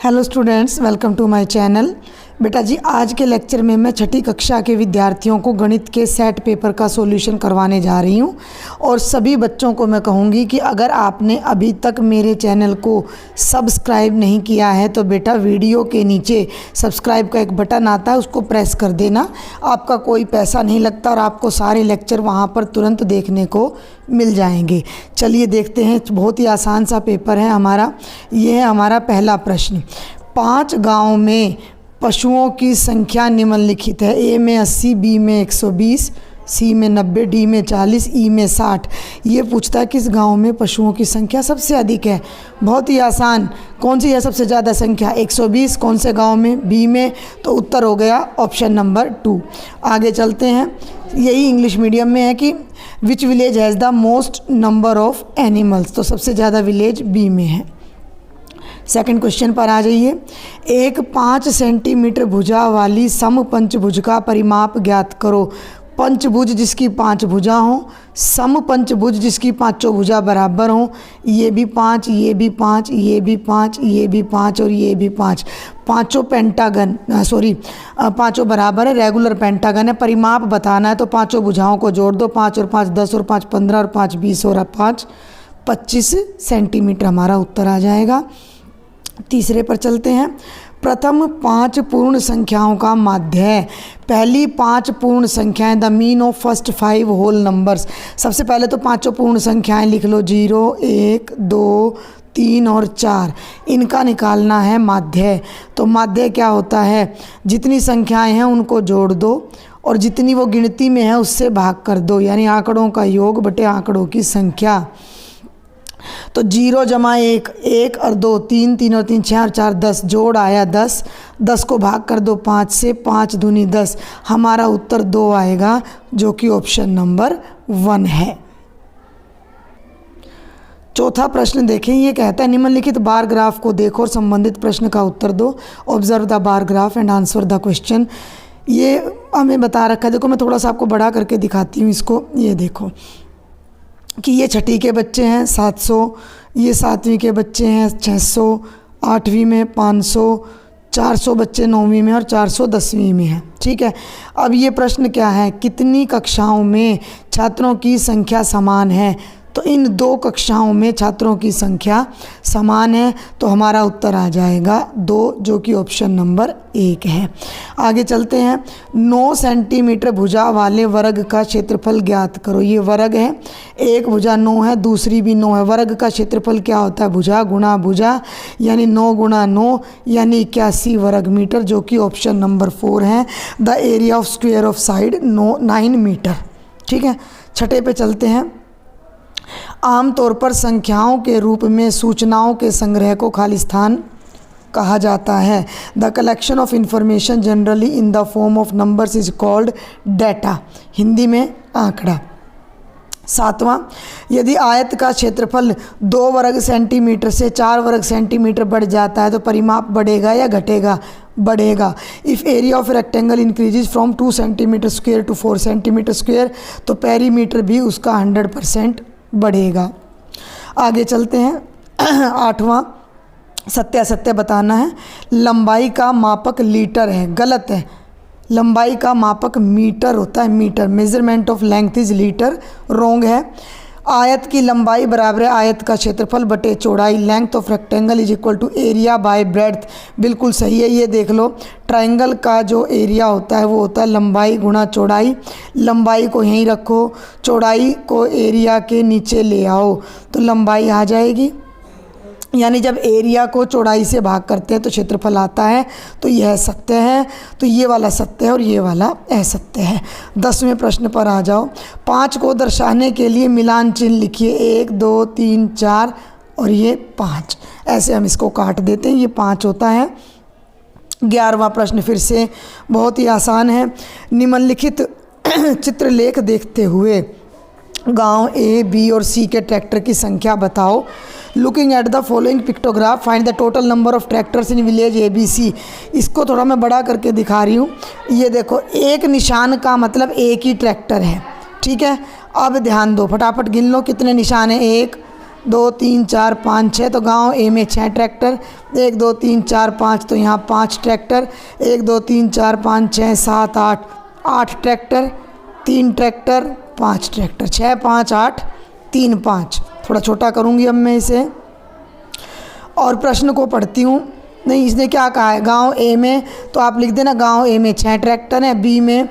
Hello students, welcome to my channel. बेटा जी, आज के लेक्चर में मैं छठी कक्षा के विद्यार्थियों को गणित के सेट पेपर का सॉल्यूशन करवाने जा रही हूं और सभी बच्चों को मैं कहूंगी कि अगर आपने अभी तक मेरे चैनल को सब्सक्राइब नहीं किया है तो बेटा वीडियो के नीचे सब्सक्राइब का एक बटन आता है, उसको प्रेस कर देना। आपका कोई पैसा नहीं लगता और आपको सारे लेक्चर वहाँ पर तुरंत देखने को मिल जाएंगे। चलिए देखते हैं, बहुत ही आसान सा पेपर है हमारा। ये है हमारा पहला प्रश्न। 5 गाँव में पशुओं की संख्या निम्नलिखित है। ए में 80, बी में 120, सी में 90, डी में 40, ई में 60। ये पूछता है किस गांव में पशुओं की संख्या सबसे अधिक है। बहुत ही आसान, कौन सी है सबसे ज़्यादा संख्या? 120। कौन से गांव में? बी में। तो उत्तर हो गया ऑप्शन नंबर 2। आगे चलते हैं, यही इंग्लिश मीडियम में है कि which village has the most number of animals. तो सबसे ज़्यादा विलेज बी में है। सेकंड क्वेश्चन पर आ जाइए। एक 5 सेंटीमीटर भुजा वाली समपंचभुज का परिमाप ज्ञात करो। पंचभुज जिसकी 5 भुजा हों, समपंचभुज जिसकी 5 भुजा बराबर हों। ये भी 5, ये भी 5, ये भी 5, ये भी 5 और ये भी 5। पाँचों पेंटागन, पाँचों बराबर है, रेगुलर पेंटागन है। परिमाप बताना है तो पाँचों भुजाओं को जोड़ दो। 5 और 5 10 और 5 15 और 5 20 और 5 25 सेंटीमीटर हमारा उत्तर आ जाएगा। तीसरे पर चलते हैं। प्रथम 5 पूर्ण संख्याओं का माध्य है। पहली 5 पूर्ण संख्याएं, the mean of first 5 whole numbers. सबसे पहले तो पाँचों पूर्ण संख्याएं लिख लो, 0 1 2 3 और 4। इनका निकालना है माध्य। तो माध्य क्या होता है? जितनी संख्याएं हैं उनको जोड़ दो और जितनी वो गिनती में है उससे भाग कर दो, यानी आंकड़ों का योग बटे आंकड़ों की संख्या। तो 0 जमा 1 1 और 2 3 3 और 3 6 और 4 10, जोड़ आया 10। 10 को भाग कर दो 5 से, 5 दूनी 10। हमारा उत्तर 2 आएगा, जो कि ऑप्शन नंबर 1 है। चौथा प्रश्न देखें। ये कहता है निम्नलिखित बार ग्राफ को देखो और संबंधित प्रश्न का उत्तर दो। Observe the bar graph and answer the question. ये हमें बता रखा है, देखो मैं थोड़ा सा आपको बड़ा करके दिखाती हूँ इसको। ये देखो कि ये छठी के बच्चे हैं 700, ये 7वीं के बच्चे हैं 600, 8वीं में 500, 400 बच्चे 9वीं में और 400 10वीं में है। ठीक है, अब ये प्रश्न क्या है? कितनी कक्षाओं में छात्रों की संख्या समान है? तो इन 2 कक्षाओं में छात्रों की संख्या समान है, तो हमारा उत्तर आ जाएगा 2, जो कि ऑप्शन नंबर 1 है। आगे चलते हैं। 9 सेंटीमीटर भुजा वाले वर्ग का क्षेत्रफल ज्ञात करो। ये वर्ग है, एक भुजा 9 है, दूसरी भी 9 है। वर्ग का क्षेत्रफल क्या होता है? भुजा गुणा भुजा, यानी 9 गुणा 9 यानी 81 वर्ग मीटर, जो कि ऑप्शन नंबर 4 है। The area of square of side 9 metre. ठीक है, छठे पे चलते हैं। आमतौर पर संख्याओं के रूप में सूचनाओं के संग्रह को खालिस्तान कहा जाता है। The collection of information generally in the form of numbers is called data. Hindi में आंकड़ा। 7वां, यदि आयत का क्षेत्रफल 2 वर्ग सेंटीमीटर से 4 वर्ग सेंटीमीटर बढ़ जाता है तो परिमाप बढ़ेगा या घटेगा? बढ़ेगा। If area of rectangle increases from 2 centimetre square to 4 centimetre square, तो पेरीमीटर भी उसका 100% बढ़ेगा। आगे चलते हैं। 8वां, सत्यासत्य बताना है। लंबाई का मापक लीटर है, गलत है। लंबाई का मापक मीटर होता है, metre. Measurement of length is litre, wrong है। आयत की लंबाई बराबर है आयत का क्षेत्रफल बटे चौड़ाई। Length of rectangle is equal to area by breadth, बिल्कुल सही है। ये देख लो, ट्रायंगल का जो एरिया होता है वो होता है लंबाई गुणा चौड़ाई। लंबाई को यहीं रखो, चौड़ाई को एरिया के नीचे ले आओ तो लंबाई आ जाएगी। यानी जब एरिया को चौड़ाई से भाग करते हैं तो क्षेत्रफल आता है। तो यह सत्य है, तो ये वाला सत्य है और ये वाला असत्य है। 10वें प्रश्न पर आ जाओ। 5 को दर्शाने के लिए मिलान चिन्ह लिखिए। 1 2 3 4 और ये 5। ऐसे हम इसको काट देते हैं, ये 5 होता है। 11वां प्रश्न फिर से बहुत ही आसान है। निम्नलिखित चित्रलेख देखते हुए गांव ए, बी और सी के ट्रैक्टर की संख्या बताओ। Looking at the following pictograph find the total number of tractors in village A B C. इसको थोड़ा मैं बड़ा करके दिखा रही हूँ। ये देखो, एक निशान का मतलब एक ही ट्रैक्टर है। ठीक है, अब ध्यान दो, फटाफट गिन लो कितने निशान हैं। 1 2 3 4 5 6, तो गांव ए में 6 ट्रैक्टर, 1 2 3 4 5, तो यहाँ 5 ट्रैक्टर, 1 2 3 4 5 6 7 8, 8 ट्रैक्टर, 3 ट्रैक्टर, 5 ट्रैक्टर, 6 5 8 3 5। थोड़ा छोटा करूँगी अब मैं इसे और प्रश्न को पढ़ती हूँ। नहीं, इसने क्या कहा है, गांव ए में, तो आप लिख देना गांव ए में 6 ट्रैक्टर हैं, बी में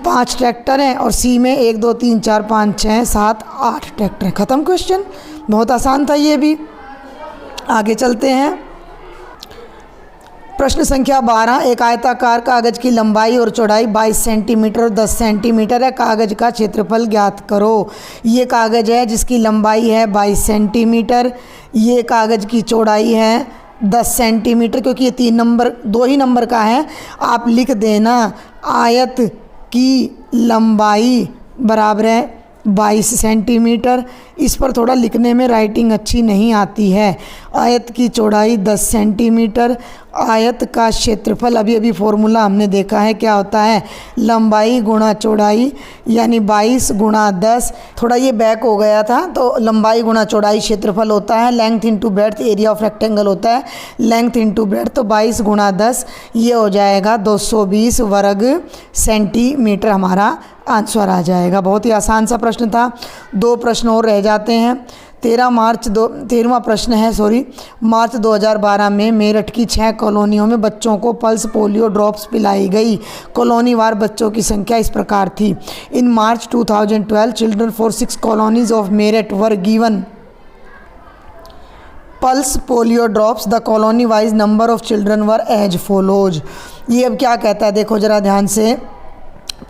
5 ट्रैक्टर हैं और सी में 1 2 3 4 5 6 7 8 ट्रैक्टर हैं। ख़त्म क्वेश्चन। बहुत आसान था ये भी। आगे चलते हैं। प्रश्न संख्या 12, एक आयताकार कागज़ की लंबाई और चौड़ाई 22 सेंटीमीटर और 10 सेंटीमीटर है। कागज़ का क्षेत्रफल ज्ञात करो। ये कागज़ है जिसकी लंबाई है 22 सेंटीमीटर, ये कागज़ की चौड़ाई है 10 सेंटीमीटर, क्योंकि ये 2 ही नंबर का है। आप लिख देना आयत की लंबाई बराबर है 22 सेंटीमीटर। इस पर थोड़ा लिखने में राइटिंग अच्छी नहीं आती है। आयत की चौड़ाई 10 सेंटीमीटर, आयत का क्षेत्रफल, अभी अभी फॉर्मूला हमने देखा है क्या होता है, लंबाई गुणा चौड़ाई, यानी 22 गुणा 10। थोड़ा ये बैक हो गया था, तो लंबाई गुणा चौड़ाई क्षेत्रफल होता है, length into breadth area of rectangle होता है, लेंथ इंटू ब्रेड्थ, तो 22 गुणा 10 ये हो जाएगा 220 वर्ग सेंटीमीटर, हमारा आंसर आ जाएगा। बहुत ही आसान सा प्रश्न था। 2 प्रश्न और रह जाते हैं। 13वां प्रश्न है मार्च 2012 में मेरठ की 6 कॉलोनियों में बच्चों को पल्स पोलियो ड्रॉप्स पिलाई गई। कॉलोनी वार बच्चों की संख्या इस प्रकार थी। In March 2012 children for 6 colonies of Meerut were given pulse polio drops. The colony wise number of children were as follows. ये अब क्या कहता है, देखो ज़रा ध्यान से।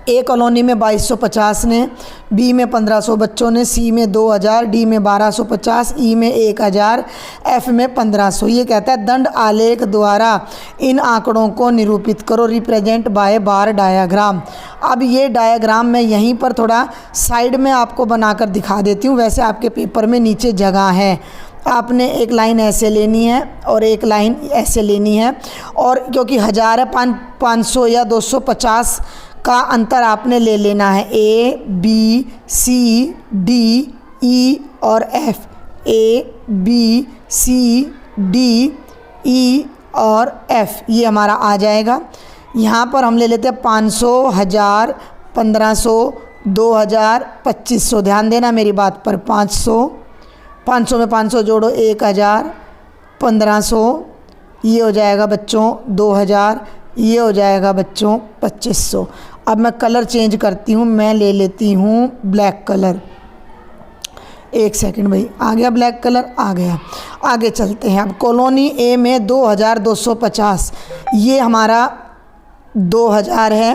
ए कॉलोनी में 2250 ने, बी में 1500 बच्चों ने, सी में 2000, डी में 1250, ई में 1000, एफ में 1500। ये कहता है दंड आलेख द्वारा इन आंकड़ों को निरूपित करो, रिप्रेजेंट बाय बार डायाग्राम। अब ये डायाग्राम मैं यहीं पर थोड़ा साइड में आपको बनाकर दिखा देती हूँ। वैसे आपके पेपर में नीचे जगह है, आपने एक लाइन ऐसे लेनी है और एक लाइन ऐसे लेनी है, और क्योंकि 1000 है 500 या 250 का अंतर आपने ले लेना है। ए बी सी डी ई और F, A B C D E और एफ, ये हमारा आ जाएगा। यहाँ पर हम ले लेते हैं 500, 1000, 1500, 2000, 2500। ध्यान देना मेरी बात पर। 500 में 500 जोड़ो 1000, 1500 ये हो जाएगा बच्चों 2000, ये हो जाएगा बच्चों 2500। अब मैं कलर चेंज करती हूँ, मैं ले लेती हूँ ब्लैक कलर। एक सेकंड भाई, आ गया ब्लैक कलर, आ गया। आगे चलते हैं। अब कॉलोनी ए में 2250, ये हमारा 2000 है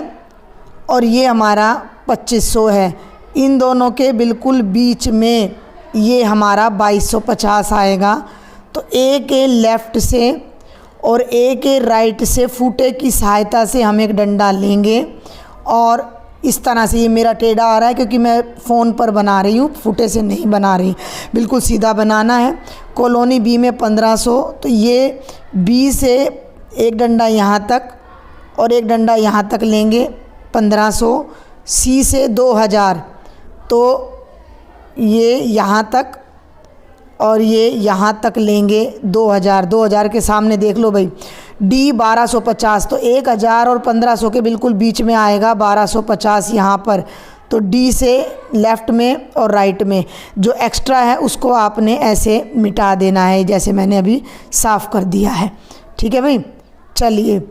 और ये हमारा 2500 है। इन दोनों के बिल्कुल बीच में ये हमारा 2250 आएगा। तो ए के लेफ़्ट से और ए के राइट से फुटे की सहायता से हम एक डंडा लेंगे और इस तरह से, ये मेरा टेढ़ा आ रहा है क्योंकि मैं फ़ोन पर बना रही हूँ, फुटे से नहीं बना रही, बिल्कुल सीधा बनाना है। कॉलोनी बी में 1500, तो ये बी से एक डंडा यहाँ तक और एक डंडा यहाँ तक लेंगे 1500। सी से 2000, तो ये यहाँ तक और ये यहाँ तक लेंगे 2000। 2000 के सामने देख लो भाई। डी 1250, तो 1000 और 1500 के बिल्कुल बीच में आएगा 1250 यहाँ पर। तो डी से लेफ़्ट में और राइट में जो एक्स्ट्रा है उसको आपने ऐसे मिटा देना है, जैसे मैंने अभी साफ़ कर दिया है। ठीक है भाई, चलिए।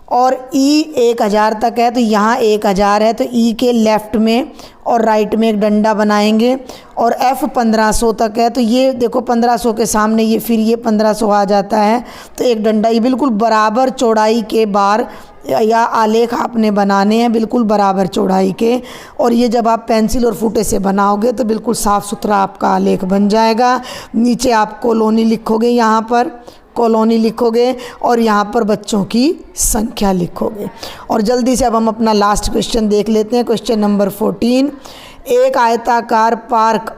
और ई 1000 तक है, तो यहाँ 1000 है, तो ई के लेफ़्ट में और राइट में एक डंडा बनाएंगे। और एफ़ 1500 तक है, तो ये देखो 1500 के सामने ये फिर ये 1500 आ जाता है, तो एक डंडा। ये बिल्कुल बराबर चौड़ाई के बार या आलेख आपने बनाने हैं, बिल्कुल बराबर चौड़ाई के। और ये जब आप पेंसिल और फुटे से बनाओगे तो बिल्कुल साफ़ सुथरा आपका आलेख बन जाएगा। नीचे आप कॉलोनी लिखोगे, यहाँ पर कॉलोनी लिखोगे और यहाँ पर बच्चों की संख्या लिखोगे। और जल्दी से अब हम अपना लास्ट क्वेश्चन देख लेते हैं। Question number 14। एक आयताकार पार्क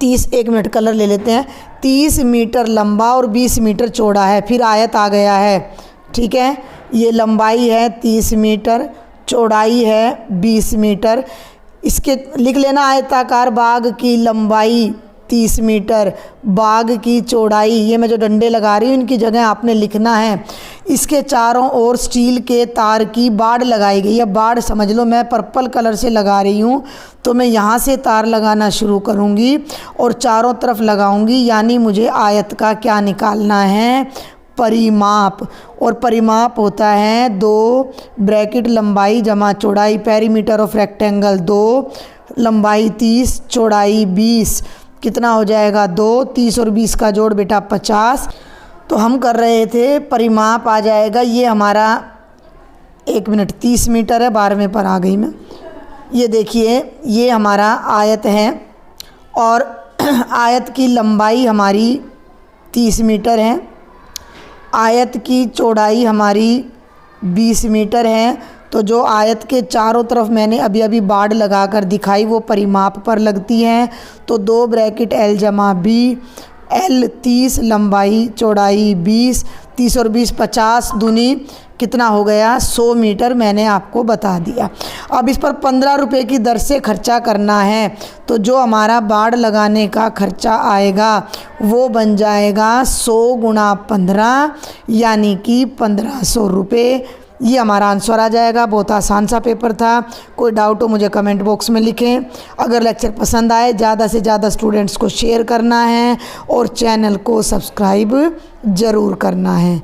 1 मिनट कलर ले लेते हैं, 30 मीटर लंबा और 20 मीटर चौड़ा है। फिर आयत आ गया है, ठीक है। ये लंबाई है 30 मीटर, चौड़ाई है 20 मीटर। इसके लिख लेना आयताकार बाग की लंबाई 30 मीटर। बाग की चौड़ाई, ये मैं जो डंडे लगा रही हूँ इनकी जगह आपने लिखना है। इसके चारों ओर स्टील के तार की बाड़ लगाई गई है। बाड़ समझ लो, मैं पर्पल कलर से लगा रही हूँ, तो मैं यहाँ से तार लगाना शुरू करूँगी और चारों तरफ लगाऊँगी, यानी मुझे आयत का क्या निकालना है, परिमाप। और परिमाप होता है 2 ब्रैकेट लंबाई जमा चौड़ाई, पेरीमीटर ऑफ रेक्टेंगल 2, लंबाई 30, चौड़ाई 20, कितना हो जाएगा 2, 30 और 20 का जोड़ बेटा 50। तो हम कर रहे थे, परिमाप आ जाएगा, ये हमारा 1 मिनट 30 मीटर है, 12वें पर आ गई मैं। ये देखिए, ये हमारा आयत है और आयत की लंबाई हमारी 30 मीटर है, आयत की चौड़ाई हमारी 20 मीटर है। तो जो आयत के चारों तरफ मैंने अभी अभी बाड़ लगाकर दिखाई वो परिमाप पर लगती हैं। तो 2 ब्रैकेट L जमा B, L 30, लंबाई चौड़ाई 20, 30 और 20 50 दूनी कितना हो गया 100 मीटर, मैंने आपको बता दिया। अब इस पर 15 रुपये की दर से खर्चा करना है, तो जो हमारा बाड़ लगाने का खर्चा आएगा वो बन जाएगा 100 गुणा 15, यानी कि 1500 रुपये। ये हमारा आंसर आ जाएगा। बहुत आसान सा पेपर था। कोई डाउट हो मुझे कमेंट बॉक्स में लिखें। अगर लेक्चर पसंद आए ज़्यादा से ज़्यादा स्टूडेंट्स को शेयर करना है और चैनल को सब्सक्राइब ज़रूर करना है।